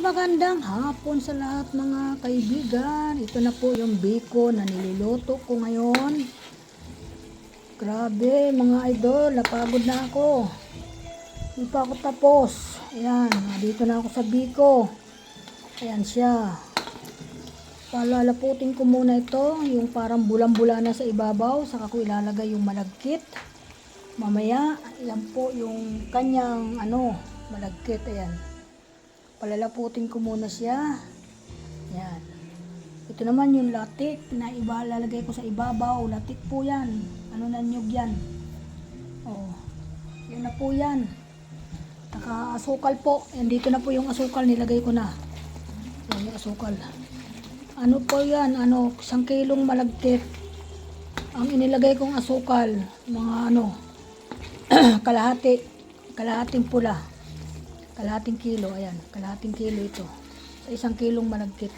Magandang hapon sa lahat mga kaibigan. Ito na po yung biko na niluluto ko ngayon. Grabe mga idol, napagod na ako. Hindi pa ako tapos. Ayan, dito na ako sa biko. Ayan siya. Palalaputin ko muna ito, yung parang bulang-bula na sa ibabaw. Saka ko ilalagay yung malagkit. Mamaya, yan po yung kanyang malagkit. Ayan. Palalaputin ko muna siya. Yan. Ito naman yung latik na ilalagay ko sa ibabaw. Latik po yan. Ano na nyug yan. Oh. Yan na po yan. Naka-asukal po. Yan, dito na po yung asukal. Nilagay ko na. Yan yung asukal. Ano po yan? 1 kilong malagkit. Ang inilagay kong asukal. Mga kalahati. Kalahating pula. Kalahating kilo, ayan, kalahating kilo ito. Sa 1 kilong malagkit.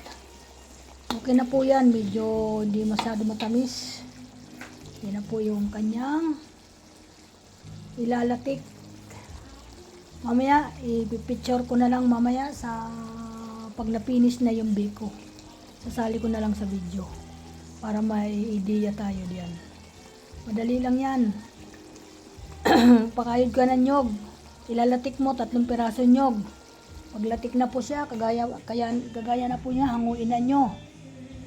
Okay na po yan, medyo hindi masyado matamis. Yan na po yung kanyang ilalatik. Mamaya, ipipicture ko na lang mamaya sa pag na-finish na yung biko. Sasali ko na lang sa video para may idea tayo diyan. Madali lang yan. Pakayod ka ng nyog. Ilalatik mo 3 piraso nyog. Paglatik na po siya, kagaya na po niya, hanguin na nyo.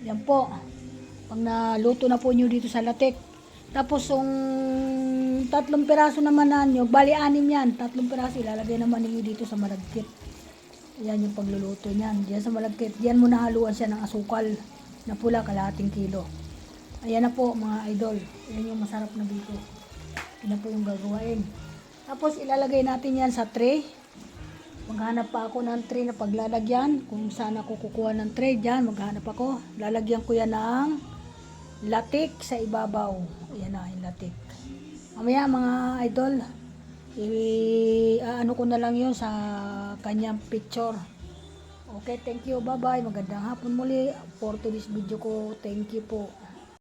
Yan po. Pag naluto na po nyo dito sa latik. Tapos yung 3 piraso naman na nyog, bali 6 yan. 3 piraso ilalagay naman ninyo dito sa malagkit. Yan yung pagluluto niyan. Diyan sa malagkit. Diyan mo nahaluan siya ng asukal na pula, kalahating kilo. Ayan na po mga idol. Ayan yung masarap na biko. Yan na po yung gagawain. Tapos ilalagay natin yan sa tray. Maghanap pa ako ng tray na paglalagyan. Kung saan ako kukuha ng tray dyan, maghanap ako. Lalagyan ko yan ng latik sa ibabaw. Ayan na yung latik. Mamaya mga idol, ano ko na lang yun sa kanyang picture. Okay, thank you. Bye bye. Magandang hapon muli for today's video ko. Thank you po.